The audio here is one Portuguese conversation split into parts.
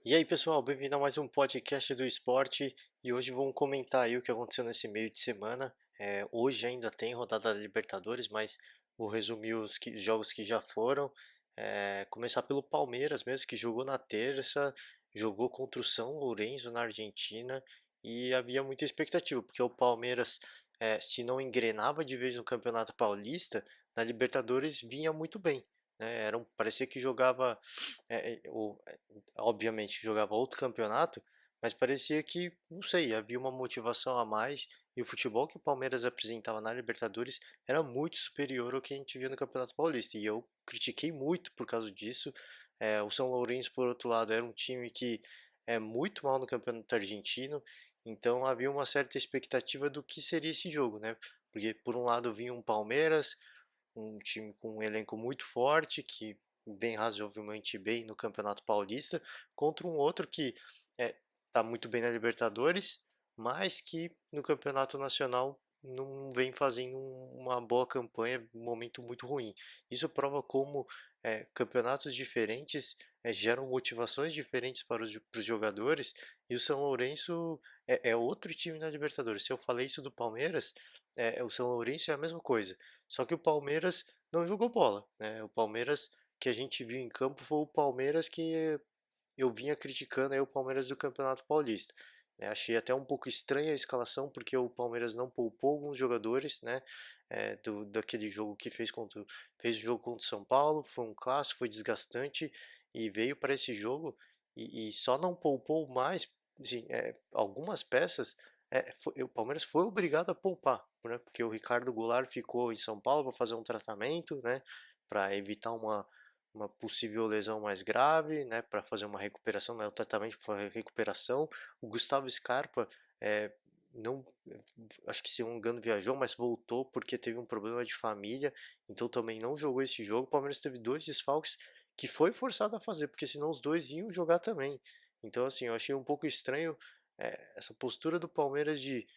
E aí, pessoal, bem-vindo a mais um podcast do esporte. E hoje vamos comentar aí o que aconteceu nesse meio de semana. Hoje ainda tem rodada da Libertadores, mas vou resumir os jogos que já foram. Começar pelo Palmeiras mesmo, que jogou na terça, jogou contra o São Lourenço na Argentina e havia muita expectativa, porque o Palmeiras, se não engrenava de vez no Campeonato Paulista, na Libertadores vinha muito bem, né? Parecia que jogava é, é, o, obviamente jogava outro campeonato, mas parecia que, não sei, havia uma motivação a mais e o futebol que o Palmeiras apresentava na Libertadores era muito superior ao que a gente via no Campeonato Paulista. E eu critiquei muito por causa disso. O São Lourenço, por outro lado, era um time que é muito mal no Campeonato Argentino, então havia uma certa expectativa do que seria esse jogo, né? Porque por um lado vinha um Palmeiras, um time com um elenco muito forte, que vem razoavelmente bem no Campeonato Paulista, contra um outro que está muito bem na Libertadores, mas que no Campeonato Nacional não vem fazendo uma boa campanha, um momento muito ruim. Isso prova como campeonatos diferentes geram motivações diferentes para os jogadores, e o São Lourenço é outro time na Libertadores. Se eu falei isso do Palmeiras, o São Lourenço é a mesma coisa. Só que o Palmeiras não jogou bola, né? O Palmeiras que a gente viu em campo foi o Palmeiras que eu vinha criticando aí o Palmeiras do Campeonato Paulista. Achei até um pouco estranha a escalação, porque o Palmeiras não poupou alguns jogadores, né? Daquele jogo que fez o jogo contra o São Paulo, foi um clássico, foi desgastante e veio para esse jogo e só não poupou mais, assim, algumas peças. O Palmeiras foi obrigado a poupar, né? Porque o Ricardo Goulart ficou em São Paulo para fazer um tratamento, né? Para evitar uma possível lesão mais grave, né, para fazer uma recuperação, né, o tratamento foi recuperação. O Gustavo Scarpa não, acho que se não me engano viajou, mas voltou porque teve um problema de família, então também não jogou esse jogo. O Palmeiras teve dois desfalques que foi forçado a fazer, porque senão os dois iam jogar também. Então assim, eu achei um pouco estranho essa postura do Palmeiras de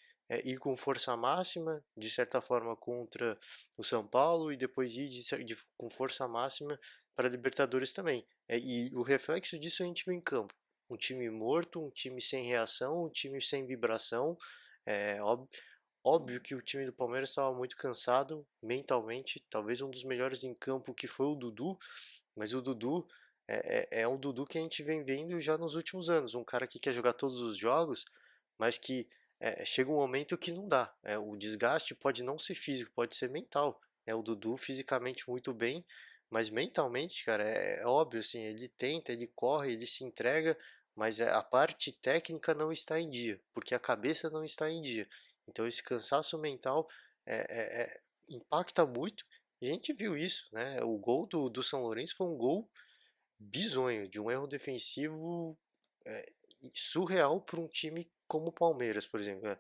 ir com força máxima, de certa forma, contra o São Paulo e depois ir com força máxima para a Libertadores também. E o reflexo disso a gente vê em campo. Um time morto, um time sem reação, um time sem vibração. É óbvio que o time do Palmeiras estava muito cansado mentalmente, talvez um dos melhores em campo que foi o Dudu, mas o Dudu é um Dudu que a gente vem vendo já nos últimos anos, um cara que quer jogar todos os jogos, mas que chega um momento que não dá. O desgaste pode não ser físico, pode ser mental. O Dudu fisicamente muito bem, mas mentalmente, cara, é óbvio assim, ele tenta, ele corre, ele se entrega, mas a parte técnica não está em dia, porque a cabeça não está em dia. Então esse cansaço mental impacta muito. E a gente viu isso, né? O gol do São Lourenço foi um gol bizonho, de um erro defensivo é, surreal para um time como o Palmeiras, por exemplo.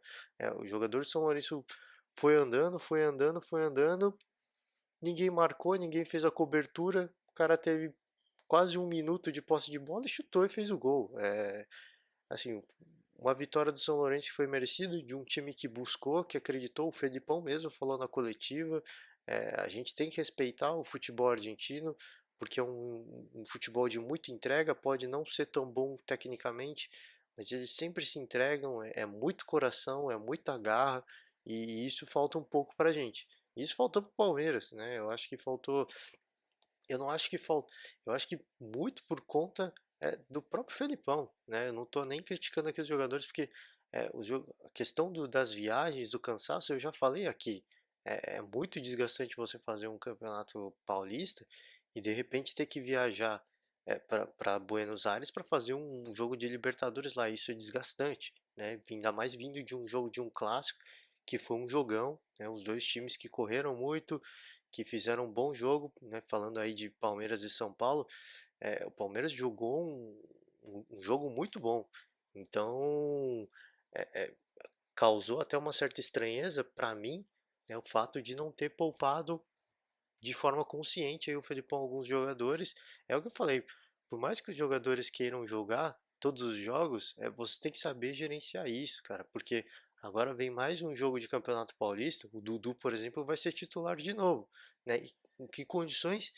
O jogador do São Lourenço foi andando, foi andando, foi andando, ninguém marcou, ninguém fez a cobertura, o cara teve quase um minuto de posse de bola e chutou e fez o gol. Assim, uma vitória do São Lourenço que foi merecida, de um time que buscou, que acreditou, o Felipão mesmo falou na coletiva, a gente tem que respeitar o futebol argentino, porque é um futebol de muita entrega, pode não ser tão bom tecnicamente, mas eles sempre se entregam, é muito coração, é muita garra, e isso falta um pouco pra gente. Isso faltou pro Palmeiras, né? Eu acho que faltou eu não acho que falta. Eu acho que muito por conta do próprio Felipão, né? Eu não estou nem criticando aqui os jogadores, porque a questão das viagens, do cansaço, eu já falei aqui. É muito desgastante você fazer um campeonato paulista e de repente ter que viajar para Buenos Aires para fazer um jogo de Libertadores lá. Isso é desgastante, né? Ainda mais vindo de um jogo de um clássico que foi um jogão, né? Os dois times que correram muito, que fizeram um bom jogo, né? Falando aí de Palmeiras e São Paulo, o Palmeiras jogou um jogo muito bom. Então, é, é, causou até uma certa estranheza para mim, né, o fato de não ter poupado de forma consciente aí o Felipão alguns jogadores. É o que eu falei, por mais que os jogadores queiram jogar todos os jogos, você tem que saber gerenciar isso, cara, porque agora vem mais um jogo de Campeonato Paulista, o Dudu, por exemplo, vai ser titular de novo, né? Em que condições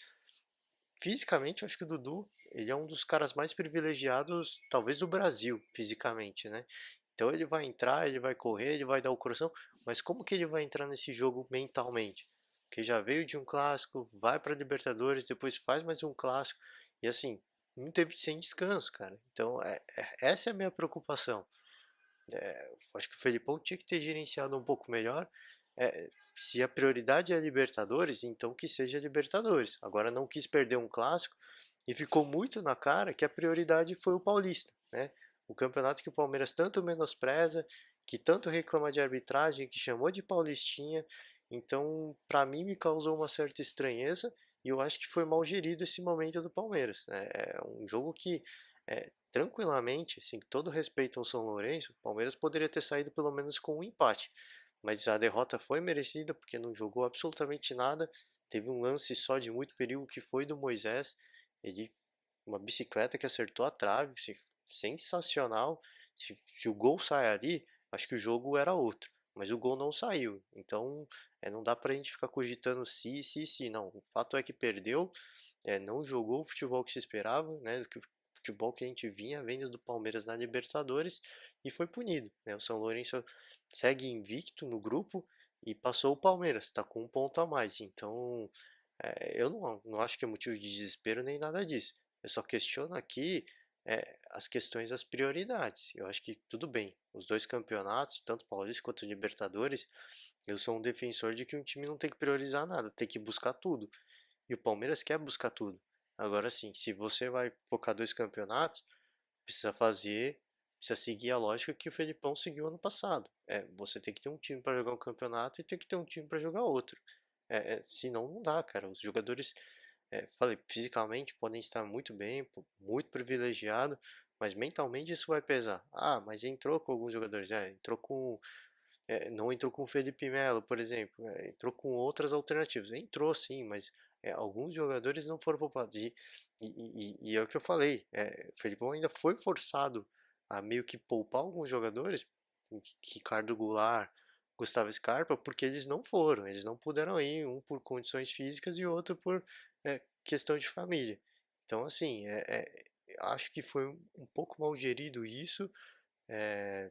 Fisicamente, eu acho que o Dudu, ele é um dos caras mais privilegiados, talvez do Brasil, fisicamente, né? Então ele vai entrar, ele vai correr, ele vai dar o coração, mas como que ele vai entrar nesse jogo mentalmente? Porque já veio de um clássico, vai para Libertadores, depois faz mais um clássico, e assim, não teve sem descanso, cara. Então, essa é a minha preocupação. Acho que o Felipão tinha que ter gerenciado um pouco melhor. Se a prioridade é a Libertadores, então que seja Libertadores. Agora não quis perder um clássico e ficou muito na cara que a prioridade foi o Paulista, né? O campeonato que o Palmeiras tanto menospreza, que tanto reclama de arbitragem, que chamou de Paulistinha. Então, para mim, me causou uma certa estranheza e eu acho que foi mal gerido esse momento do Palmeiras, né? É um jogo que tranquilamente, assim, com todo respeito ao São Lourenço, o Palmeiras poderia ter saído pelo menos com um empate. Mas a derrota foi merecida porque não jogou absolutamente nada. Teve um lance só de muito perigo que foi do Moisés. Ele, uma bicicleta que acertou a trave, assim, sensacional. Se o gol sai ali, acho que o jogo era outro. Mas o gol não saiu. Então, não dá pra gente ficar cogitando se. Não, o fato é que perdeu, não jogou o futebol que se esperava, né? Que o futebol que a gente vinha vendo do Palmeiras na Libertadores e foi punido, né? O São Lourenço segue invicto no grupo e passou o Palmeiras, está com um ponto a mais. Então, eu não acho que é motivo de desespero nem nada disso. Eu só questiono aqui as questões das prioridades. Eu acho que tudo bem, os dois campeonatos, tanto Paulista quanto Libertadores, eu sou um defensor de que um time não tem que priorizar nada, tem que buscar tudo. E o Palmeiras quer buscar tudo. Agora sim, se você vai focar dois campeonatos, precisa fazer, precisa seguir a lógica que o Felipão seguiu ano passado. Você tem que ter um time para jogar um campeonato e tem que ter um time para jogar outro. Senão não dá, cara. Os jogadores, falei, fisicamente podem estar muito bem, muito privilegiado, mas mentalmente isso vai pesar. Ah, mas entrou com alguns jogadores, entrou com não entrou com o Felipe Melo, por exemplo, entrou com outras alternativas. Entrou sim, mas alguns jogadores não foram poupados. E é o que eu falei, o Felipão ainda foi forçado a meio que poupar alguns jogadores, Ricardo Goulart, Gustavo Scarpa, porque eles não puderam ir, um por condições físicas e outro por questão de família. Então, assim, acho que foi um pouco mal gerido isso. É,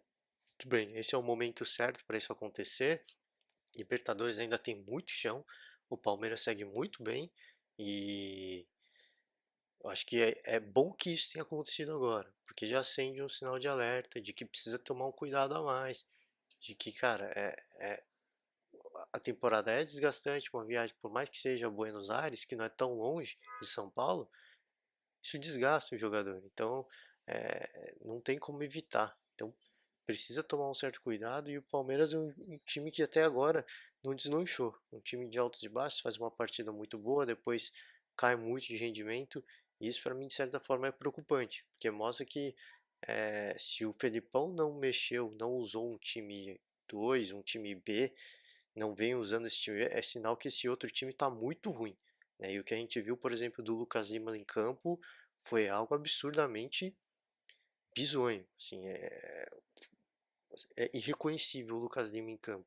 Tudo bem, esse é o momento certo para isso acontecer. Libertadores ainda tem muito chão. O Palmeiras segue muito bem e eu acho que é bom que isso tenha acontecido agora, porque já acende um sinal de alerta de que precisa tomar um cuidado a mais, de que, cara, a temporada é desgastante, uma viagem, por mais que seja a Buenos Aires, que não é tão longe de São Paulo, isso desgasta o jogador. Então, não tem como evitar. Então, precisa tomar um certo cuidado e o Palmeiras é um time que até agora não deslanchou. Um time de altos e baixos, faz uma partida muito boa, depois cai muito de rendimento. E isso para mim de certa forma é preocupante, porque mostra que se o Felipão não mexeu, não usou um time 2, um time B, não vem usando esse time, é sinal que esse outro time está muito ruim, né? E o que a gente viu, por exemplo, do Lucas Lima em campo foi algo absurdamente bizonho, assim, é irreconhecível o Lucas Lima em campo.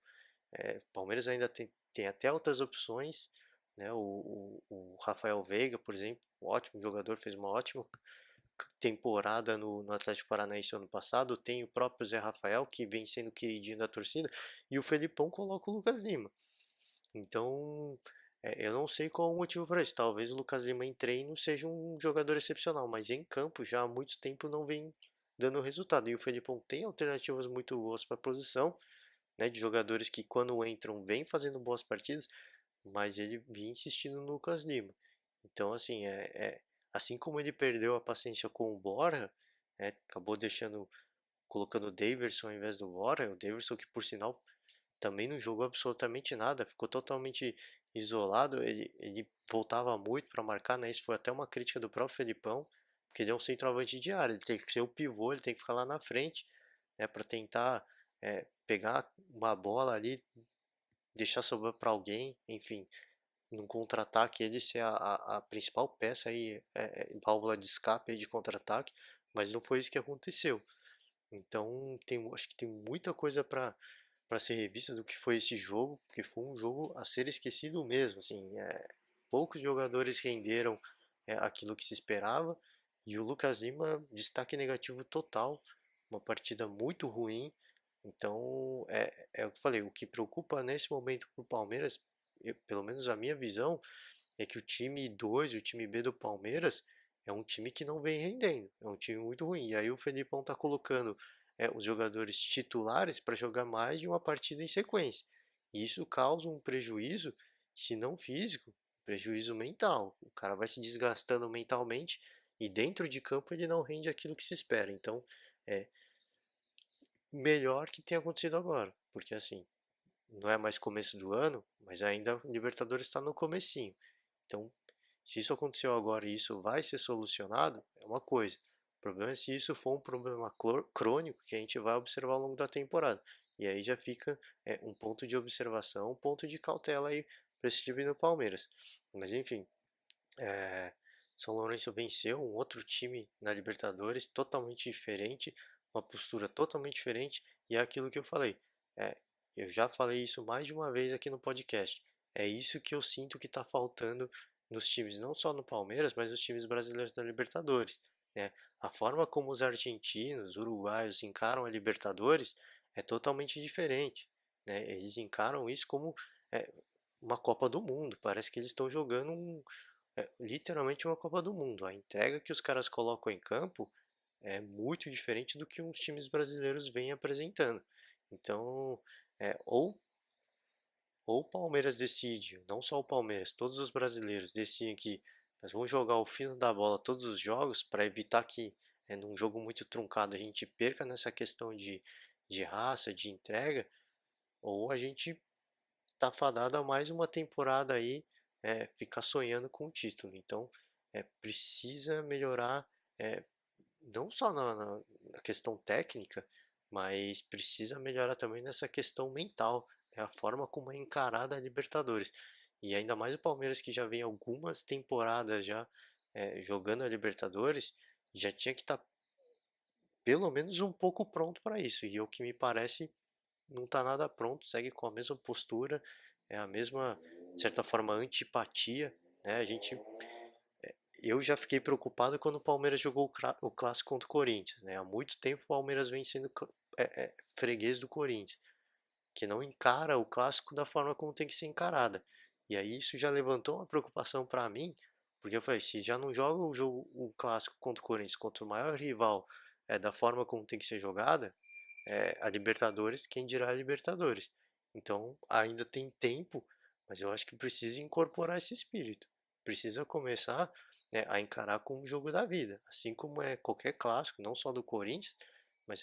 O Palmeiras ainda tem até outras opções, né? O Rafael Veiga, por exemplo, um ótimo jogador, fez uma ótima temporada no Atlético Paranaense ano passado. Tem o próprio Zé Rafael, que vem sendo queridinho da torcida, e o Felipão coloca o Lucas Lima. Então, eu não sei qual o motivo para isso. Talvez o Lucas Lima em treino seja um jogador excepcional, mas em campo já há muito tempo não vem dando resultado. E o Felipão tem alternativas muito boas para a posição, né, de jogadores que quando entram vêm fazendo boas partidas, mas ele vinha insistindo no Lucas Lima. Então, assim, assim como ele perdeu a paciência com o Borja, acabou colocando o Daverson ao invés do Borja, o Daverson que por sinal também não jogou absolutamente nada, ficou totalmente isolado. Ele voltava muito para marcar, né? Isso foi até uma crítica do próprio Felipão, porque ele é um centroavante de área, ele tem que ser o pivô, ele tem que ficar lá na frente, né? Para tentar pegar uma bola ali, deixar sobrar para alguém, enfim, num contra-ataque ele ser a principal peça aí, válvula de escape aí de contra-ataque, mas não foi isso que aconteceu. Então acho que tem muita coisa para ser revista do que foi esse jogo, porque foi um jogo a ser esquecido mesmo, assim, poucos jogadores renderam aquilo que se esperava. E o Lucas Lima, destaque negativo total, uma partida muito ruim. Então, é o que eu falei, o que preocupa nesse momento para o Palmeiras, pelo menos a minha visão, é que o time 2, o time B do Palmeiras, é um time que não vem rendendo, é um time muito ruim. E aí o Felipão tá colocando os jogadores titulares para jogar mais de uma partida em sequência. E isso causa um prejuízo, se não físico, prejuízo mental. O cara vai se desgastando mentalmente e dentro de campo ele não rende aquilo que se espera. Então, é melhor que tenha acontecido agora, porque assim, não é mais começo do ano, mas ainda o Libertadores está no comecinho. Então, se isso aconteceu agora e isso vai ser solucionado, é uma coisa. O problema é se isso for um problema crônico que a gente vai observar ao longo da temporada. E aí já fica um ponto de observação, um ponto de cautela aí para esse time do Palmeiras. Mas enfim, é, São Lourenço venceu um outro time na Libertadores, totalmente diferente, uma postura totalmente diferente, e é aquilo que eu falei. É, eu já falei isso mais de uma vez aqui no podcast. É isso que eu sinto que está faltando nos times, não só no Palmeiras, mas nos times brasileiros da Libertadores, né? A forma como os argentinos, uruguaios encaram a Libertadores é totalmente diferente, né? Eles encaram isso como é, uma Copa do Mundo. Parece que eles estão jogando literalmente uma Copa do Mundo. A entrega que os caras colocam em campo é muito diferente do que os times brasileiros vêm apresentando. Então, ou o Palmeiras decide, não só o Palmeiras, todos os brasileiros decidem que nós vamos jogar o fino da bola todos os jogos para evitar que, num jogo muito truncado, a gente perca nessa questão de raça, de entrega, ou a gente tá fadado a mais uma temporada aí, ficar sonhando com o título. Então, precisa melhorar, é, não só na questão técnica, mas precisa melhorar também nessa questão mental, né? A forma como é encarada a Libertadores. E ainda mais o Palmeiras que já vem algumas temporadas já jogando a Libertadores, já tinha que estar pelo menos um pouco pronto para isso. E o que me parece não está nada pronto, segue com a mesma postura, é a mesma, de certa forma, antipatia, né? Eu já fiquei preocupado quando o Palmeiras jogou o clássico contra o Corinthians, né? Há muito tempo o Palmeiras vem sendo freguês do Corinthians, que não encara o clássico da forma como tem que ser encarada. E aí isso já levantou uma preocupação para mim, porque eu falei, se já não joga o clássico contra o Corinthians, contra o maior rival, da forma como tem que ser jogada, a Libertadores, quem dirá a Libertadores. Então, ainda tem tempo, mas eu acho que precisa incorporar esse espírito. Precisa começar, a encarar como um jogo da vida, assim como é qualquer clássico, não só do Corinthians, mas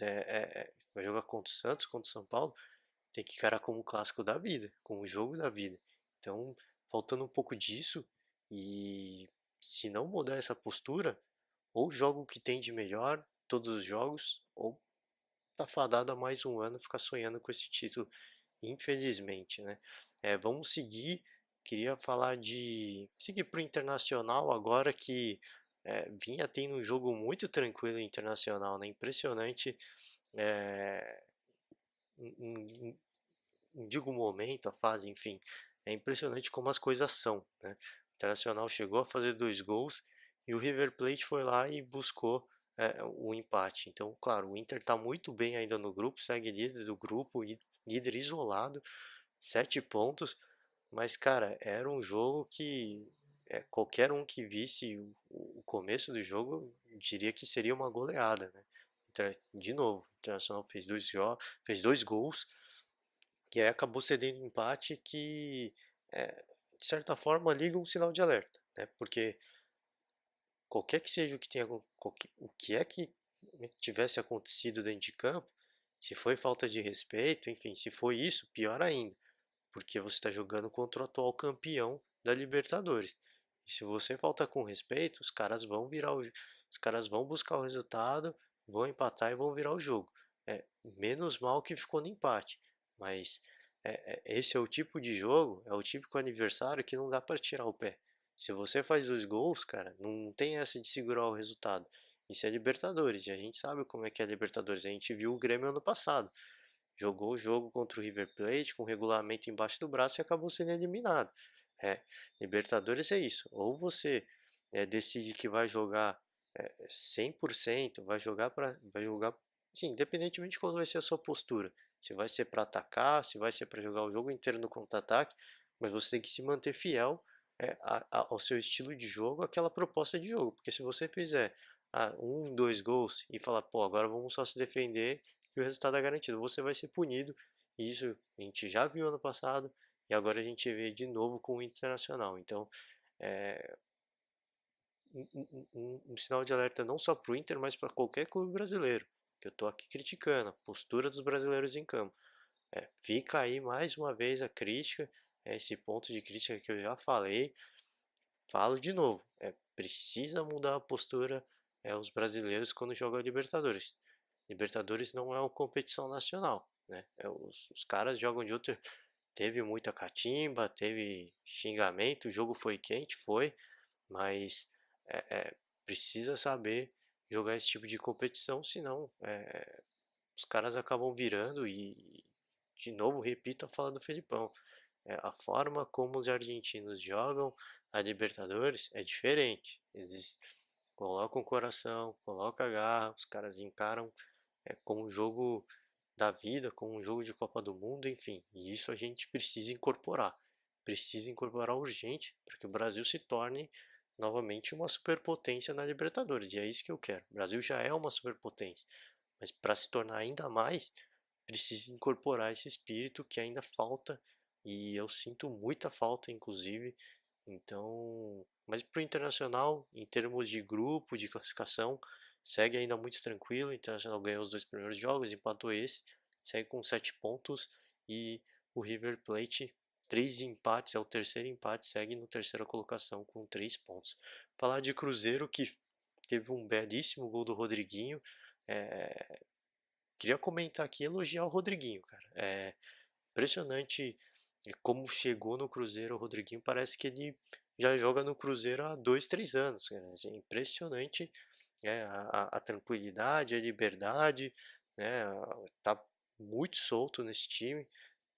vai jogar contra o Santos, contra o São Paulo, tem que encarar como um clássico da vida, como um jogo da vida. Então, faltando um pouco disso, e se não mudar essa postura, ou joga o que tem de melhor, todos os jogos, ou tá fadado a mais um ano ficar sonhando com esse título, infelizmente, né? Vamos seguir. Queria falar de seguir para o Internacional agora que vinha tendo um jogo muito tranquilo internacional, né? Impressionante. É, não digo o momento, a fase, enfim. É impressionante como as coisas são, né? O Internacional chegou a fazer 2 gols e o River Plate foi lá e buscou o empate. Então, claro, o Inter está muito bem ainda no grupo, segue líder do grupo, líder isolado, 7 pontos. Mas, cara, era um jogo que qualquer um que visse o começo do jogo diria que seria uma goleada, né? De novo, o Internacional fez 2 gols e aí acabou cedendo um empate que, de certa forma, liga um sinal de alerta, né? Porque qualquer que seja o que tenha, o que é que tivesse acontecido dentro de campo, se foi falta de respeito, enfim, se foi isso, pior ainda, porque você está jogando contra o atual campeão da Libertadores. E se você falta com respeito, os caras vão buscar o resultado, vão empatar e vão virar o jogo. Menos mal que ficou no empate, mas esse é o tipo de jogo, é o típico aniversário que não dá para tirar o pé. Se você faz 2 gols, cara, não tem essa de segurar o resultado. Isso é Libertadores, e a gente sabe como é que é Libertadores. A gente viu o Grêmio ano passado. Jogou o jogo contra o River Plate com o regulamento embaixo do braço e acabou sendo eliminado. É, Libertadores é isso. Ou você decide que vai jogar 100%, vai jogar, sim, independentemente de qual vai ser a sua postura. Se vai ser para atacar, se vai ser para jogar o jogo inteiro no contra-ataque, mas você tem que se manter fiel ao seu estilo de jogo, àquela proposta de jogo. Porque se você fizer um, dois gols e falar, pô, agora vamos só se defender que o resultado é garantido, você vai ser punido. Isso a gente já viu ano passado e agora a gente vê de novo com o Internacional. Então, é, um sinal de alerta não só para o Inter, mas para qualquer clube brasileiro, que eu estou aqui criticando a postura dos brasileiros em campo. Fica aí mais uma vez a crítica, esse ponto de crítica que eu já falei, falo de novo, precisa mudar a postura os brasileiros quando jogam a Libertadores. Libertadores não é uma competição nacional, né? Os caras jogam de outro. Teve muita catimba, teve xingamento, o jogo foi quente, foi, mas precisa saber jogar esse tipo de competição, senão os caras acabam virando e de novo, repito a fala do Felipão, a forma como os argentinos jogam a Libertadores é diferente. Eles colocam o coração, colocam a garra, os caras encaram como um jogo da vida, como um jogo de Copa do Mundo, enfim. E isso a gente precisa incorporar. Precisa incorporar urgente para que o Brasil se torne novamente uma superpotência na Libertadores. E é isso que eu quero. O Brasil já é uma superpotência, mas para se tornar ainda mais, precisa incorporar esse espírito que ainda falta e eu sinto muita falta, inclusive. Então, mas para o Internacional, em termos de grupo, de classificação, segue ainda muito tranquilo. O Internacional ganhou os 2 primeiros jogos, empatou esse, segue com 7 pontos e o River Plate, 3 empates, é o terceiro empate, segue no terceira colocação com 3 pontos. Falar de Cruzeiro que teve um belíssimo gol do Rodriguinho. É, queria comentar aqui e elogiar o Rodriguinho, cara. Impressionante como chegou no Cruzeiro o Rodriguinho. Parece que ele já joga no Cruzeiro há 2, 3 anos. Cara. Assim, impressionante a tranquilidade, a liberdade, né? Tá muito solto nesse time,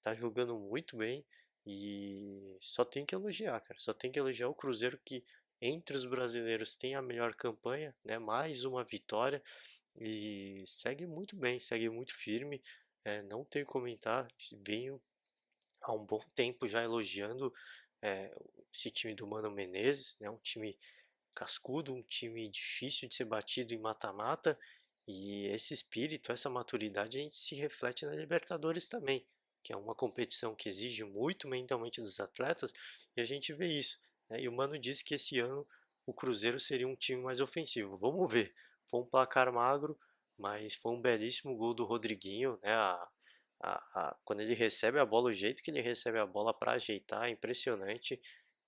tá jogando muito bem e só tem que elogiar, cara. Só tem que elogiar o Cruzeiro que entre os brasileiros tem a melhor campanha, né? Mais uma vitória e segue muito bem, segue muito firme. Não tenho que comentar, venho há um bom tempo já elogiando é, esse time do Mano Menezes, né? Um time cascudo, um time difícil de ser batido em mata-mata. E esse espírito, essa maturidade, a gente se reflete na Libertadores também, que é uma competição que exige muito mentalmente dos atletas, e a gente vê isso. Né? E o Mano disse que esse ano o Cruzeiro seria um time mais ofensivo. Vamos ver. Foi um placar magro, mas foi um belíssimo gol do Rodriguinho, né? Quando ele recebe a bola, o jeito que ele recebe a bola para ajeitar é impressionante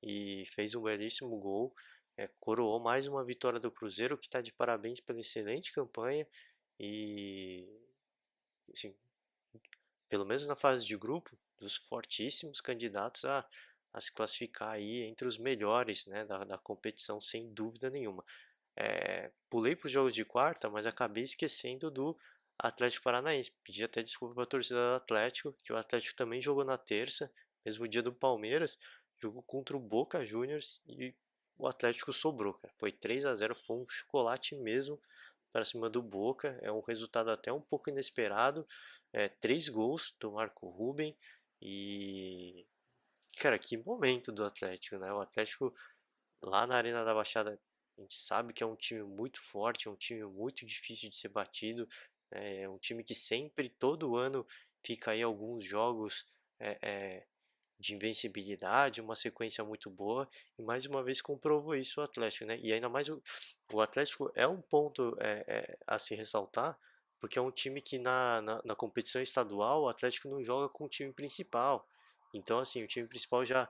e fez um belíssimo gol. Coroou mais uma vitória do Cruzeiro, que está de parabéns pela excelente campanha e, assim, pelo menos na fase de grupo, dos fortíssimos candidatos a se classificar aí entre os melhores, né, da competição, sem dúvida nenhuma. Pulei para os jogos de quarta, mas acabei esquecendo do Atlético Paranaense. Pedi até desculpa para a torcida do Atlético, que o Atlético também jogou na terça, mesmo dia do Palmeiras, jogou contra o Boca Juniors e o Atlético sobrou, cara. Foi 3-0, foi um chocolate mesmo para cima do Boca. É um resultado até um pouco inesperado. 3 gols do Marco Ruben e, cara, que momento do Atlético, né? O Atlético lá na Arena da Baixada, a gente sabe que é um time muito forte, é um time muito difícil de ser batido, né? É um time que sempre, todo ano, fica aí alguns jogos é, é, de invencibilidade, uma sequência muito boa, e mais uma vez comprovou isso o Atlético, né? E ainda mais o Atlético é um ponto a se ressaltar, porque é um time que na competição estadual o Atlético não joga com o time principal. Então, assim, o time principal já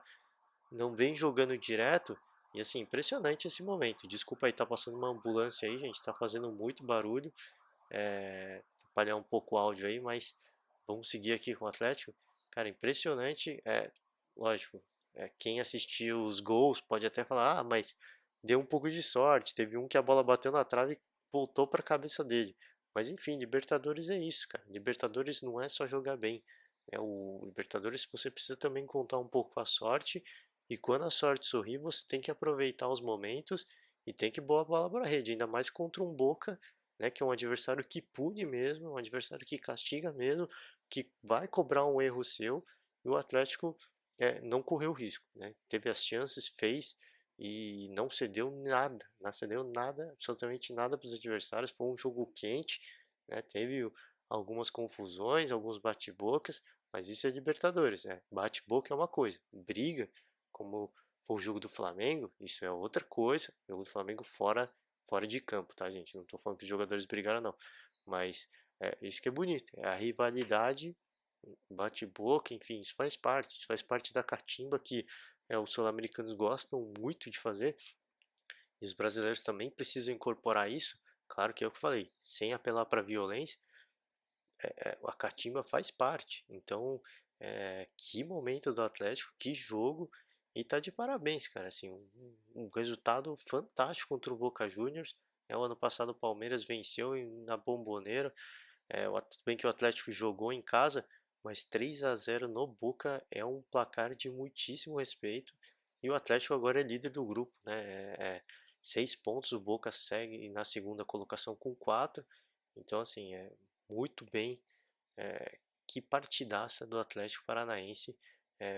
não vem jogando direto. E assim, impressionante esse momento. Desculpa aí, tá passando uma ambulância aí, gente. Tá fazendo muito barulho. Atrapalhar um pouco o áudio aí, mas vamos seguir aqui com o Atlético. Cara, impressionante. Lógico, quem assistiu os gols pode até falar, mas deu um pouco de sorte. Teve um que a bola bateu na trave e voltou para a cabeça dele. Mas enfim, Libertadores é isso, cara. Libertadores não é só jogar bem. O Libertadores você precisa também contar um pouco com a sorte. E quando a sorte sorrir, você tem que aproveitar os momentos e tem que boa bola para a rede, ainda mais contra um Boca, né, que é um adversário que pune mesmo, um adversário que castiga mesmo, que vai cobrar um erro seu, e o Atlético não correu risco, né? Teve as chances, fez e não cedeu nada, não cedeu nada, absolutamente nada para os adversários. Foi um jogo quente, né? Teve algumas confusões, alguns bate-bocas, mas isso é Libertadores, né? Bate-boca é uma coisa, briga, como foi o jogo do Flamengo, isso é outra coisa. O jogo do Flamengo fora de campo, tá, gente? Não tô falando que os jogadores brigaram, não. Mas isso que é bonito, é a rivalidade, bate-boca, enfim, isso faz parte da catimba que os sul-americanos gostam muito de fazer, e os brasileiros também precisam incorporar isso. Claro que é o que eu falei, sem apelar para violência, a catimba faz parte. Então, que momento do Atlético, que jogo, e tá de parabéns, cara. Assim, um resultado fantástico contra o Boca Juniors. O ano passado o Palmeiras venceu na Bomboneira. Tudo bem que o Atlético jogou em casa, mas 3-0 no Boca é um placar de muitíssimo respeito. E o Atlético agora é líder do grupo, né? 6 pontos, o Boca segue na segunda colocação com 4. Então, assim, muito bem. Que partidaça do Atlético Paranaense.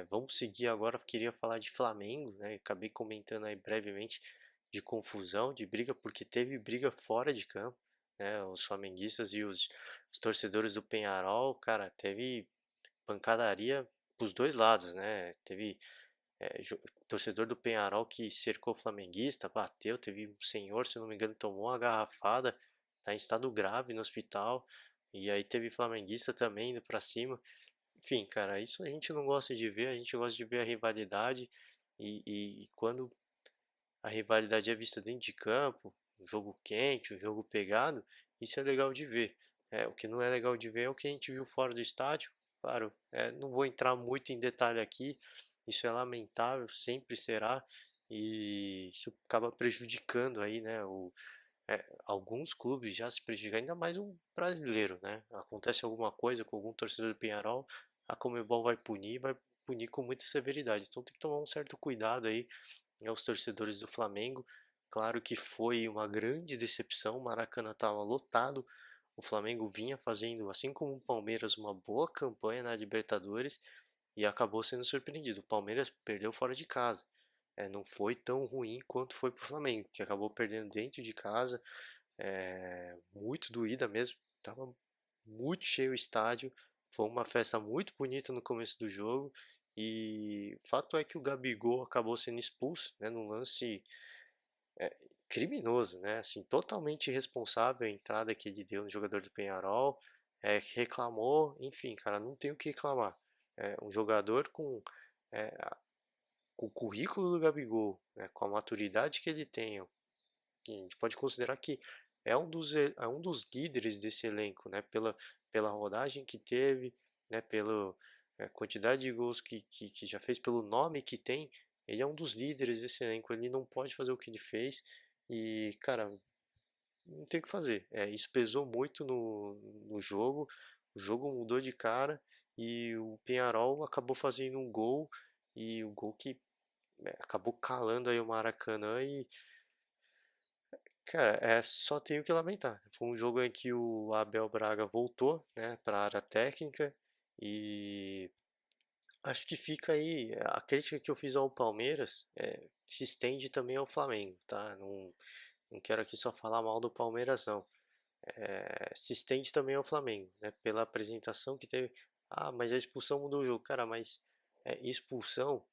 Vamos seguir agora. Queria falar de Flamengo, né? Acabei comentando aí brevemente de confusão, de briga, porque teve briga fora de campo, né? Os flamenguistas e os torcedores do Penharol, cara, teve pancadaria pros dois lados, né? Teve torcedor do Penharol que cercou o flamenguista, bateu, teve um senhor, se não me engano, tomou uma garrafada, tá em estado grave no hospital, e aí teve flamenguista também indo pra cima. Enfim, cara, isso a gente não gosta de ver, a gente gosta de ver a rivalidade, e quando a rivalidade é vista dentro de campo, um jogo quente, um jogo pegado, isso é legal de ver. O que não é legal de ver é o que a gente viu fora do estádio. Claro, não vou entrar muito em detalhe aqui, isso é lamentável, sempre será, e isso acaba prejudicando aí, né, alguns clubes já se prejudicam, ainda mais um brasileiro, né? Acontece alguma coisa com algum torcedor do Penharol, a Conmebol vai punir com muita severidade. Então tem que tomar um certo cuidado aí, os torcedores do Flamengo. Claro que foi uma grande decepção, o Maracanã estava lotado, o Flamengo vinha fazendo, assim como o Palmeiras, uma boa campanha na Libertadores e acabou sendo surpreendido. O Palmeiras perdeu fora de casa. Não foi tão ruim quanto foi para o Flamengo, que acabou perdendo dentro de casa, muito doída mesmo. Tava muito cheio o estádio. Foi uma festa muito bonita no começo do jogo. E fato é que o Gabigol acabou sendo expulso, né, num lance é, criminoso, né? Assim, totalmente irresponsável a entrada que ele deu no jogador do Penharol. Que reclamou, enfim, cara, não tem o que reclamar. Um jogador é, com o currículo do Gabigol, né, com a maturidade que ele tem, que a gente pode considerar que é um dos líderes desse elenco, né? Pela rodagem que teve, né? Pela quantidade de gols que já fez, pelo nome que tem, ele é um dos líderes desse elenco. Ele não pode fazer o que ele fez e, cara, não tem o que fazer. Isso pesou muito no jogo. O jogo mudou de cara e o Penharol acabou fazendo um gol e o gol que acabou calando aí o Maracanã e cara, só tenho que lamentar. Foi um jogo em que o Abel Braga voltou, né, para a área técnica e acho que fica aí a crítica que eu fiz ao Palmeiras, se estende também ao Flamengo, tá? Não quero aqui só falar mal do Palmeiras, não. Se estende também ao Flamengo, né? Pela apresentação que teve. Ah, mas a expulsão mudou o jogo, cara. Mas expulsão,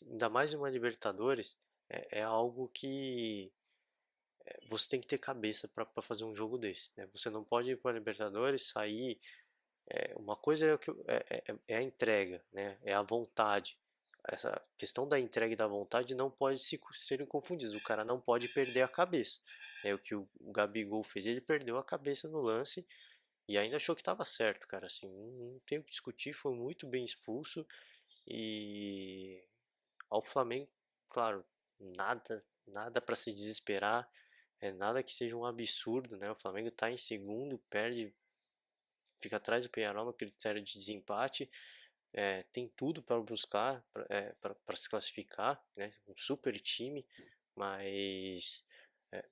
ainda mais uma Libertadores, é algo que você tem que ter cabeça para fazer um jogo desse, né? Você não pode ir para a Libertadores, sair. Uma coisa é a entrega, né? É a vontade. Essa questão da entrega e da vontade não pode serem confundidos. O cara não pode perder a cabeça. O que o Gabigol fez, ele perdeu a cabeça no lance e ainda achou que estava certo, cara. Assim, não tem o que discutir. Foi muito bem expulso e ao Flamengo, claro, nada para se desesperar. Nada que seja um absurdo, né? O Flamengo está em segundo, perde, fica atrás do Penharol no critério de desempate, tem tudo para buscar, para se classificar, né? Um super time, mas é,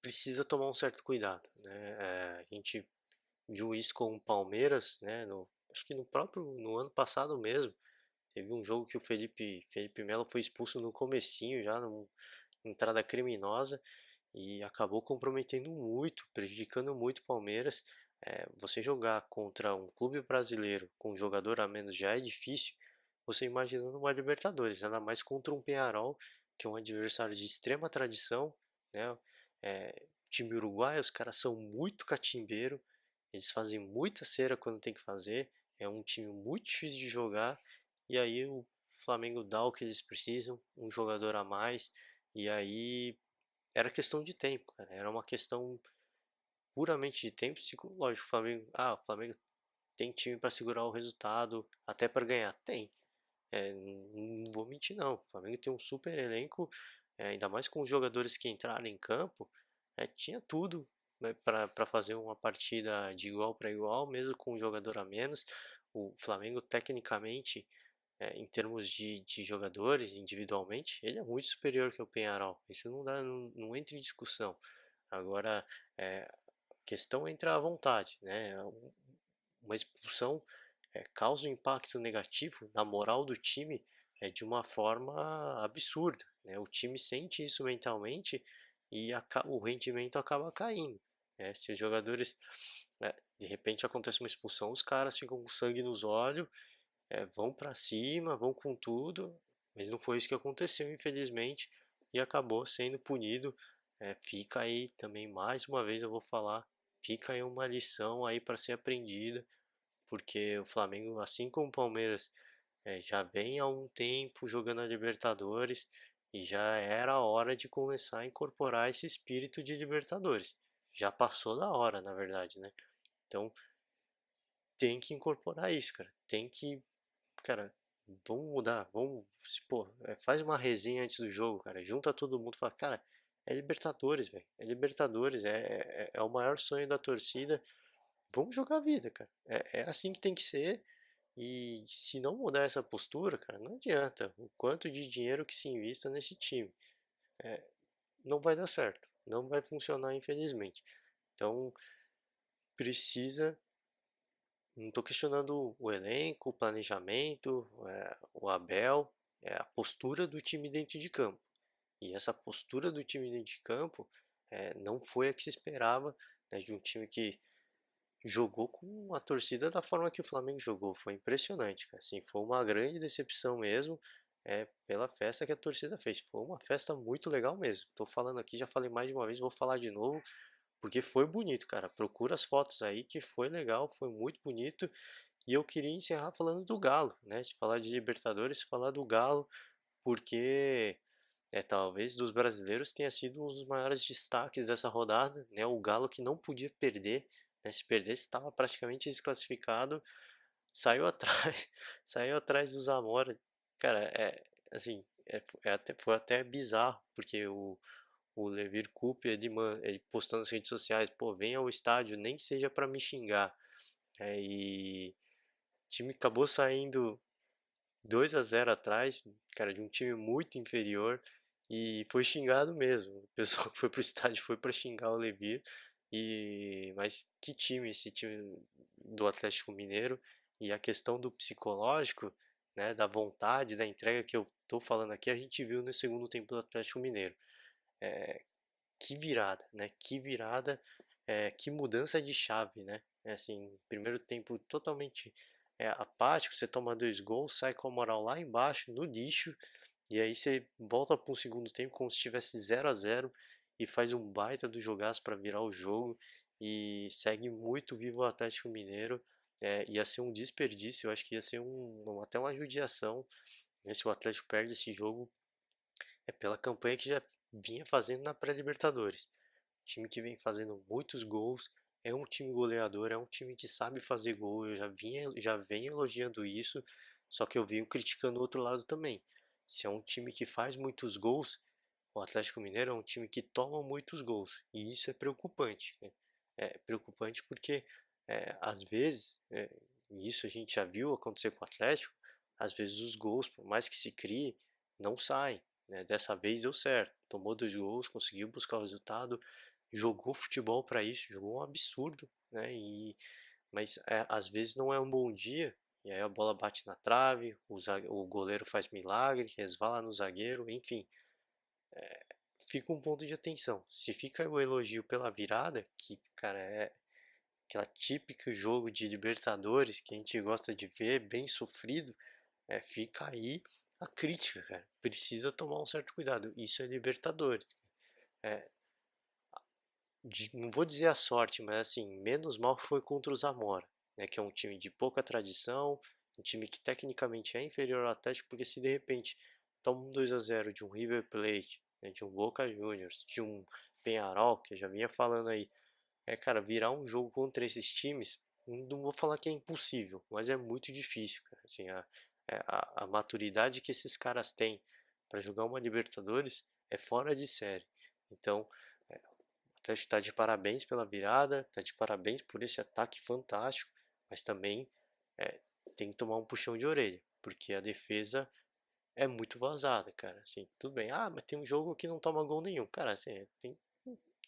precisa tomar um certo cuidado, né? A gente viu isso com o Palmeiras, né? Acho que no ano passado mesmo, teve um jogo que o Felipe Melo foi expulso no comecinho já, numa entrada criminosa, e acabou comprometendo muito, prejudicando muito o Palmeiras. Você jogar contra um clube brasileiro com um jogador a menos já é difícil, você imaginando uma Libertadores, ainda mais contra um Peñarol, que é um adversário de extrema tradição, né? Time uruguaio, os caras são muito catimbeiro, eles fazem muita cera quando tem que fazer, é um time muito difícil de jogar, e aí o Flamengo dá o que eles precisam, um jogador a mais, e aí era questão de tempo, cara. Era uma questão puramente de tempo psicológico. O Flamengo tem time para segurar o resultado, até para ganhar. Tem. Não vou mentir não. O Flamengo tem um super elenco, ainda mais com os jogadores que entraram em campo. Tinha tudo, né, para fazer uma partida de igual para igual, mesmo com um jogador a menos. O Flamengo, tecnicamente, em termos de jogadores, individualmente, ele é muito superior que o Penharol. Isso não entra em discussão. Agora, a questão entra à vontade, né? Uma expulsão causa um impacto negativo na moral do time de uma forma absurda, né? O time sente isso mentalmente e o rendimento acaba caindo, né? Se os jogadores, de repente acontece uma expulsão, os caras ficam com sangue nos olhos, vão para cima, vão com tudo, mas não foi isso que aconteceu, infelizmente, e acabou sendo punido. Fica aí também, mais uma vez eu vou falar, fica aí uma lição aí para ser aprendida, porque o Flamengo, assim como o Palmeiras, já vem há um tempo jogando a Libertadores e já era a hora de começar a incorporar esse espírito de Libertadores. Já passou da hora, na verdade, né? Então tem que incorporar isso, cara. Tem que, cara, vamos mudar, pô, faz uma resenha antes do jogo, cara, junta todo mundo, e fala, cara, é Libertadores, velho, é Libertadores, é o maior sonho da torcida, vamos jogar a vida, cara, é assim que tem que ser, e se não mudar essa postura, cara, não adianta, o quanto de dinheiro que se invista nesse time, não vai dar certo, não vai funcionar, infelizmente, então precisa. Não estou questionando o elenco, o planejamento, o Abel, é a postura do time dentro de campo. E essa postura do time dentro de campo não foi a que se esperava, né, de um time que jogou com a torcida da forma que o Flamengo jogou. Foi impressionante, cara. Assim, foi uma grande decepção mesmo, pela festa que a torcida fez. Foi uma festa muito legal mesmo. Estou falando aqui, já falei mais de uma vez, vou falar de novo, porque foi bonito, cara. Procura as fotos aí que foi legal, foi muito bonito. E eu queria encerrar falando do Galo, né? De falar de Libertadores, falar do Galo, porque talvez dos brasileiros tenha sido um dos maiores destaques dessa rodada, né? O Galo que não podia perder, né? Se perdesse estava praticamente desclassificado, saiu atrás, saiu atrás do Zamora. Cara, assim, foi até bizarro, porque o Levir Coupe, ele postou nas redes sociais, pô, vem ao estádio, nem que seja para me xingar. E o time acabou saindo 2-0 atrás, cara, de um time muito inferior e foi xingado mesmo. O pessoal que foi pro estádio foi para xingar o Levir. Mas que time esse time do Atlético Mineiro, e a questão do psicológico, né, da vontade, da entrega que eu tô falando aqui, a gente viu no segundo tempo do Atlético Mineiro. Que virada, né? Que virada, que mudança de chave, né? Assim, primeiro tempo totalmente apático, você toma 2 gols, sai com a moral lá embaixo, no lixo, e aí você volta para um segundo tempo como se estivesse 0-0 e faz um baita do jogaço para virar o jogo e segue muito vivo o Atlético Mineiro. Ia ser um desperdício, eu acho que ia ser até uma judiação, né, se o Atlético perde esse jogo, pela campanha que já vinha fazendo na pré-Libertadores. Time que vem fazendo muitos gols, é um time goleador, é um time que sabe fazer gol. Eu já venho elogiando isso, só que eu venho criticando o outro lado também. Se é um time que faz muitos gols, o Atlético Mineiro é um time que toma muitos gols, e isso é preocupante, né? É preocupante porque às vezes, e isso a gente já viu acontecer com o Atlético, às vezes os gols, por mais que se crie, não saem. né? Dessa vez deu certo, tomou 2 gols, conseguiu buscar o resultado, jogou futebol para isso, jogou um absurdo, né? Mas às vezes não é um bom dia, e aí a bola bate na trave, o goleiro faz milagre, resvala no zagueiro, enfim, fica um ponto de atenção. Se fica o elogio pela virada, que, cara, é aquela típica jogo de Libertadores que a gente gosta de ver, bem sofrido, fica aí a crítica, cara. Precisa tomar um certo cuidado. Isso é Libertadores. É, não vou dizer a sorte, mas assim, menos mal foi contra o Zamora, né, que é um time de pouca tradição, um time que tecnicamente é inferior ao Atlético, porque se de repente toma um 2-0 de um River Plate, né, de um Boca Juniors, de um Penharol, que eu já vinha falando aí, cara, virar um jogo contra esses times, não vou falar que é impossível, mas é muito difícil, cara. Assim, a maturidade que esses caras têm para jogar uma Libertadores é fora de série. Então, o Atlético está de parabéns pela virada, está de parabéns por esse ataque fantástico, mas também é, tem que tomar um puxão de orelha, porque a defesa é muito vazada, cara. Assim, tudo bem. Ah, mas tem um jogo que não toma gol nenhum. Cara, assim,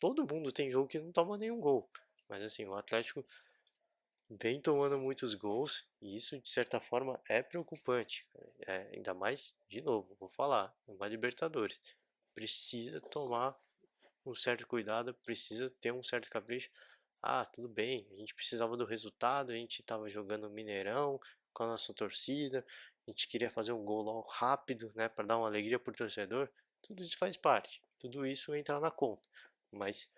todo mundo tem jogo que não toma nenhum gol. Mas assim, o Atlético vem tomando muitos gols e isso de certa forma é preocupante. Ainda mais, de novo, vou falar, uma Libertadores. Precisa tomar um certo cuidado, precisa ter um certo capricho. Ah, tudo bem, a gente precisava do resultado, a gente estava jogando Mineirão com a nossa torcida, a gente queria fazer um gol logo rápido, né, para dar uma alegria pro torcedor. Tudo isso faz parte, tudo isso entra na conta, mas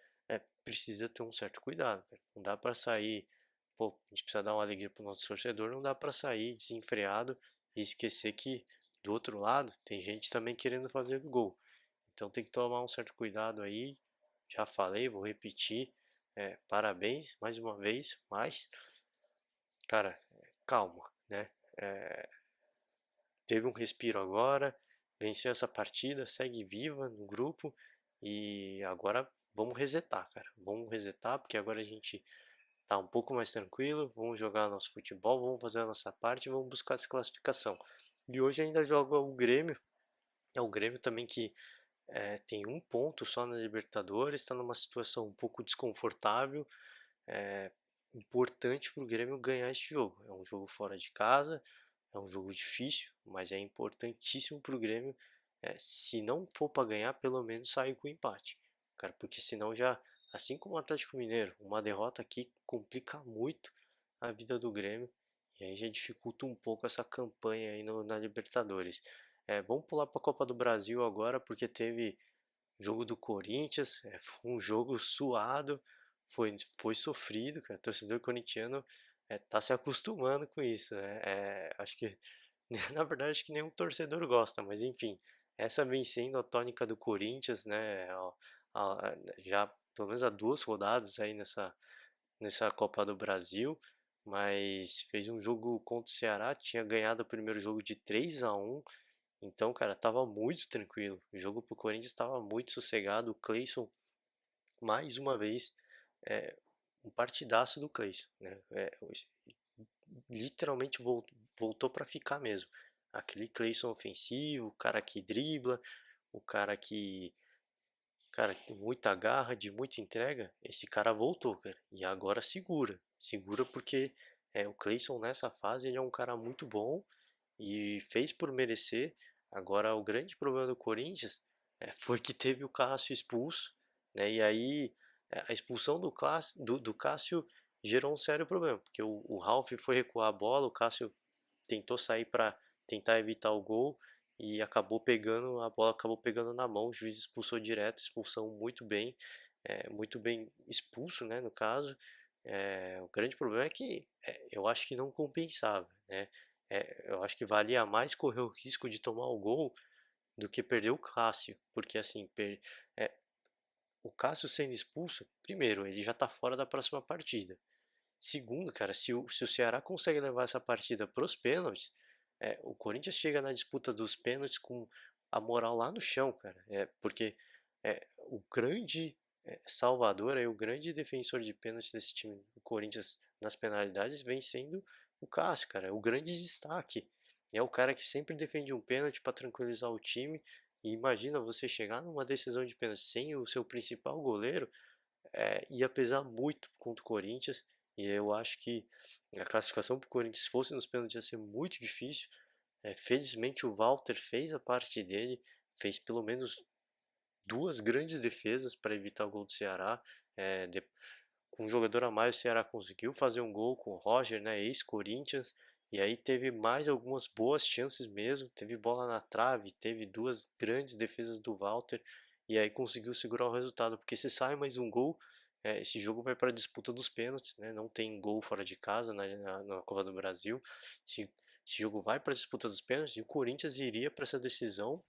precisa ter um certo cuidado, cara. Não dá para sair, pô, a gente precisa dar uma alegria pro nosso torcedor, não dá para sair desenfreado e esquecer que do outro lado tem gente também querendo fazer gol. Então tem que tomar um certo cuidado aí. Já falei, vou repetir. Parabéns mais uma vez, mas, cara, calma, né? É, teve um respiro agora, venceu essa partida, segue viva no grupo e agora vamos resetar, cara. Vamos resetar porque agora a gente tá um pouco mais tranquilo. Vamos jogar nosso futebol, vamos fazer a nossa parte e vamos buscar essa classificação. E hoje ainda joga o Grêmio. É o Grêmio também que tem um ponto só na Libertadores, está numa situação um pouco desconfortável. É importante para o Grêmio ganhar este jogo. É um jogo fora de casa, é um jogo difícil, mas é importantíssimo para o Grêmio. Se não for para ganhar, pelo menos sair com empate, cara, porque senão já, assim como o Atlético Mineiro, uma derrota aqui complica muito a vida do Grêmio e aí já dificulta um pouco essa campanha aí na Libertadores. Vamos pular para a Copa do Brasil agora, porque teve jogo do Corinthians, foi um jogo suado, foi sofrido, cara. O torcedor corintiano tá se acostumando com isso, né? Acho que, na verdade, acho que nenhum torcedor gosta, mas enfim, essa vem sendo a tônica do Corinthians, né? Já pelo menos há 2 rodadas aí nessa Copa do Brasil, mas fez um jogo contra o Ceará, tinha ganhado o primeiro jogo de 3-1. Então, cara, tava muito tranquilo. O jogo pro Corinthians estava muito sossegado. O Cleison, mais uma vez, é, um partidaço do Cleison, né? Literalmente voltou para ficar mesmo. Aquele Cleison ofensivo, o cara que dribla, o cara, tem muita garra, de muita entrega. Esse cara voltou, cara. E agora segura. Segura porque o Cleison nessa fase ele é um cara muito bom e fez por merecer. Agora, o grande problema do Corinthians foi que teve o Cássio expulso, né? E aí a expulsão do Cássio gerou um sério problema, porque o Ralf foi recuar a bola, o Cássio tentou sair para tentar evitar o gol e acabou pegando a bola, acabou pegando na mão, o juiz expulsou direto, expulsão muito bem expulso, né, no caso. O grande problema é que eu acho que não compensava, né? Eu acho que valia mais correr o risco de tomar o gol do que perder o Cássio, porque assim, é, o Cássio sendo expulso, primeiro, ele já tá fora da próxima partida. Segundo, cara, se o Ceará consegue levar essa partida para os pênaltis, o Corinthians chega na disputa dos pênaltis com a moral lá no chão, cara. Porque o grande salvador, o grande defensor de pênaltis desse time do Corinthians nas penalidades vem sendo o Cássio, cara. É o grande destaque. É o cara que sempre defende um pênalti para tranquilizar o time E imagina você chegar numa decisão de pênalti sem o seu principal goleiro, ia pesar muito contra o Corinthians. E eu acho que a classificação para o Corinthians, se fosse nos pênaltis, ia ser muito difícil. Felizmente o Walter fez a parte dele, fez pelo menos duas grandes defesas para evitar o gol do Ceará. É, de, com um jogador a mais, o Ceará conseguiu fazer um gol com o Roger, né, ex-Corinthians, e aí teve mais algumas boas chances mesmo. Teve bola na trave, teve duas grandes defesas do Walter, e aí conseguiu segurar o resultado. Porque se sai mais um gol, esse jogo vai para a disputa dos pênaltis, né? Não tem gol fora de casa na Copa do Brasil. Se, esse jogo vai para a disputa dos pênaltis e o Corinthians iria para essa decisão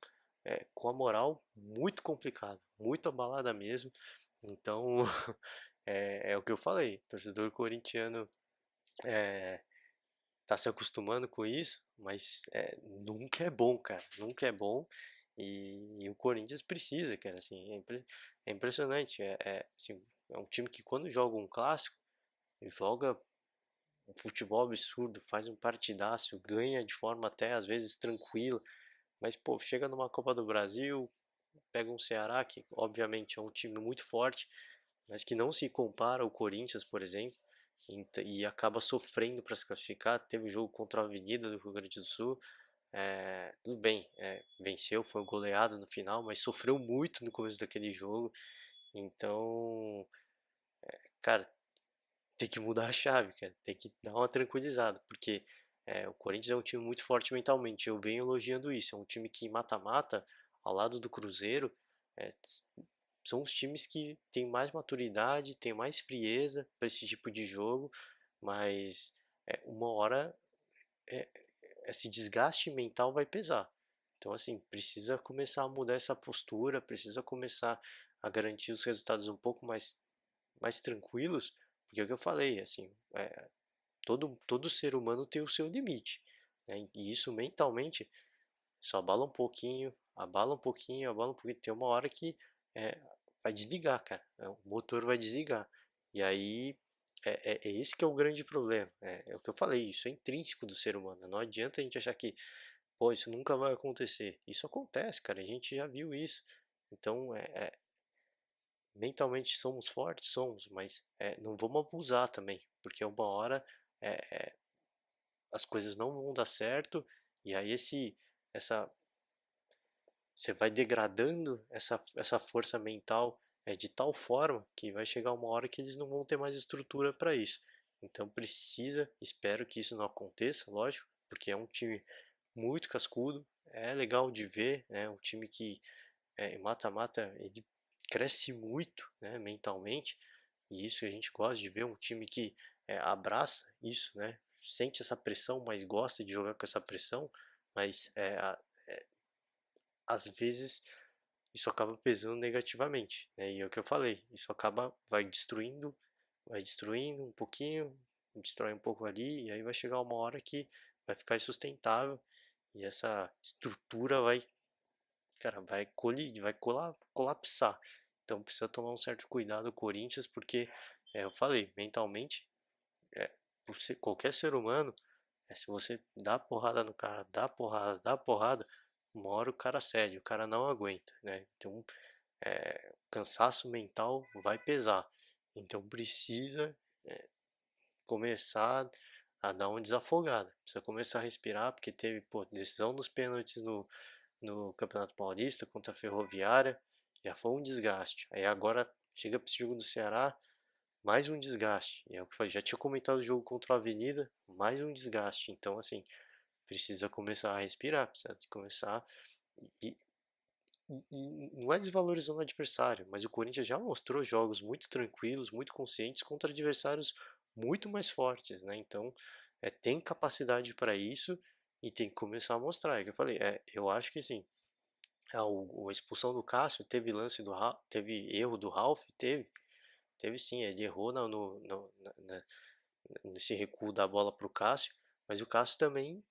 com a moral muito complicada, muito abalada mesmo. Então, é o que eu falei, o torcedor corintiano tá se acostumando com isso, mas nunca é bom, cara, nunca é bom. E o Corinthians precisa, cara, assim, é impressionante. Assim, é um time que quando joga um clássico, joga um futebol absurdo, faz um partidaço, ganha de forma até às vezes tranquila, mas pô, chega numa Copa do Brasil, pega um Ceará que obviamente é um time muito forte, mas que não se compara ao Corinthians, por exemplo, e acaba sofrendo para se classificar. Teve o jogo contra a Avenida do Rio Grande do Sul, tudo bem, venceu, foi goleada no final, mas sofreu muito no começo daquele jogo. Então, cara, tem que mudar a chave, cara, tem que dar uma tranquilizada, porque o Corinthians é um time muito forte mentalmente. Eu venho elogiando isso. É um time que mata-mata, ao lado do Cruzeiro, é, são os times que têm mais maturidade, têm mais frieza para esse tipo de jogo, mas uma hora é, esse desgaste mental vai pesar. Então, assim, precisa começar a mudar essa postura, precisa começar a garantir os resultados um pouco mais tranquilos, porque é o que eu falei, assim, todo ser humano tem o seu limite, né? E isso mentalmente só abala um pouquinho, abala um pouquinho, abala um pouquinho. Tem uma hora que é, vai desligar, cara. O motor vai desligar. E aí é esse que é o grande problema. É o que eu falei, isso é intrínseco do ser humano. Não adianta a gente achar que, pô, isso nunca vai acontecer. Isso acontece, cara. A gente já viu isso. Então, mentalmente somos fortes, somos, mas não vamos abusar também, porque uma hora é, é, as coisas não vão dar certo. E aí essa você vai degradando essa força mental de tal forma que vai chegar uma hora que eles não vão ter mais estrutura para isso. Então precisa, espero que isso não aconteça, lógico, porque é um time muito cascudo, é legal de ver, é um time que em mata-mata ele cresce muito, né, mentalmente, e isso a gente gosta de ver um time que abraça isso, né, sente essa pressão, mas gosta de jogar com essa pressão, mas às vezes isso acaba pesando negativamente, né? E é o que eu falei, isso acaba vai destruindo um pouquinho, destrói um pouco ali, e aí vai chegar uma hora que vai ficar insustentável e essa estrutura vai, cara, vai colidir, colapsar. Então precisa tomar um certo cuidado o Corinthians, porque eu falei, mentalmente, por ser qualquer ser humano, se você dá porrada no cara, dá porrada, uma hora o cara cede, o cara não aguenta, né? Então cansaço mental vai pesar. Então precisa começar a dar uma desafogada. Precisa começar a respirar, porque teve pô, decisão nos pênaltis no Campeonato Paulista contra a Ferroviária. Já foi um desgaste. Aí agora chega para esse jogo do Ceará, mais um desgaste. E é o que eu falei, já tinha comentado o jogo contra a Avenida, mais um desgaste. Então, assim, precisa começar a respirar, precisa começar. E, e não é desvalorizando o adversário, mas o Corinthians já mostrou jogos muito tranquilos, muito conscientes contra adversários muito mais fortes, né? Então, tem capacidade para isso e tem que começar a mostrar. É o que eu falei, eu acho que sim. A expulsão do Cássio teve teve erro do Ralf, teve sim, ele errou nesse recuo da bola para o Cássio, mas o Cássio também,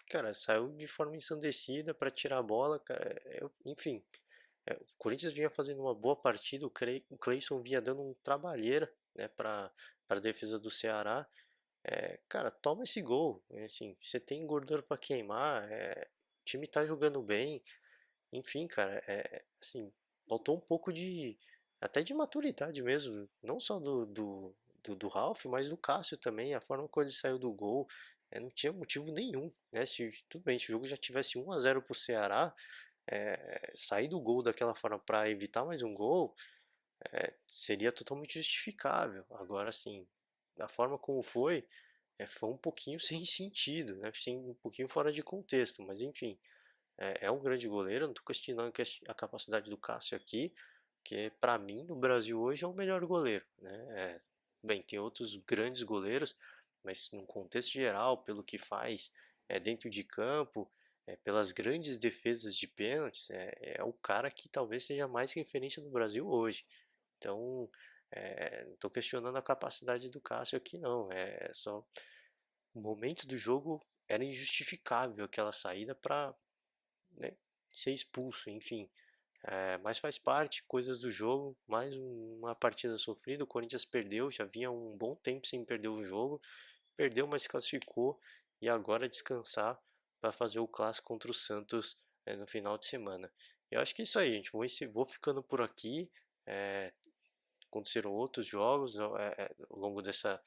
cara, saiu de forma ensandecida para tirar a bola, cara, enfim, o Corinthians vinha fazendo uma boa partida, o Cleison vinha dando um trabalheira, né, para a defesa do Ceará. Cara, toma esse gol, assim, você tem gordura para queimar, o time tá jogando bem, Enfim, cara, assim, faltou um pouco de até de maturidade mesmo, não só do Ralf, mas do Cássio também, a forma como ele saiu do gol, não tinha motivo nenhum, né? Se tudo bem, se o jogo já tivesse 1-0 pro Ceará, sair do gol daquela forma para evitar mais um gol, seria totalmente justificável. Agora, assim, da forma como foi, foi um pouquinho sem sentido, né? Sim, um pouquinho fora de contexto, mas enfim, é um grande goleiro, eu não estou questionando a capacidade do Cássio aqui, que para mim no Brasil hoje é o melhor goleiro, né? Bem, tem outros grandes goleiros, mas no contexto geral, pelo que faz dentro de campo, pelas grandes defesas de pênaltis, é o cara que talvez seja mais referência no Brasil hoje. Então, não estou questionando a capacidade do Cássio aqui não, é só o momento do jogo era injustificável aquela saída para, né, ser expulso, enfim. Mas faz parte, coisas do jogo, mais uma partida sofrida, o Corinthians perdeu, já vinha um bom tempo sem perder o jogo, perdeu, mas se classificou e agora descansar para fazer o clássico contra o Santos no final de semana. Eu acho que é isso aí, gente. Vou ficando por aqui. É, aconteceram outros jogos ao longo dessa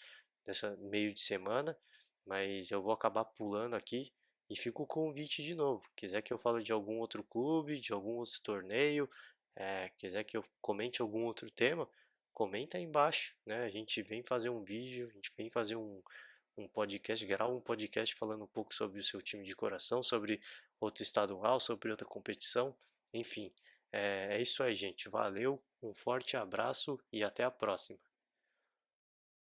meio de semana, mas eu vou acabar pulando aqui e fica o convite de novo. Quiser que eu fale de algum outro clube, de algum outro torneio, quiser que eu comente algum outro tema, comenta aí embaixo, né? A gente vem fazer um vídeo, a gente vem fazer um podcast, grava um podcast falando um pouco sobre o seu time de coração, sobre outro estadual, sobre outra competição, enfim. É isso aí, gente. Valeu, um forte abraço e até a próxima.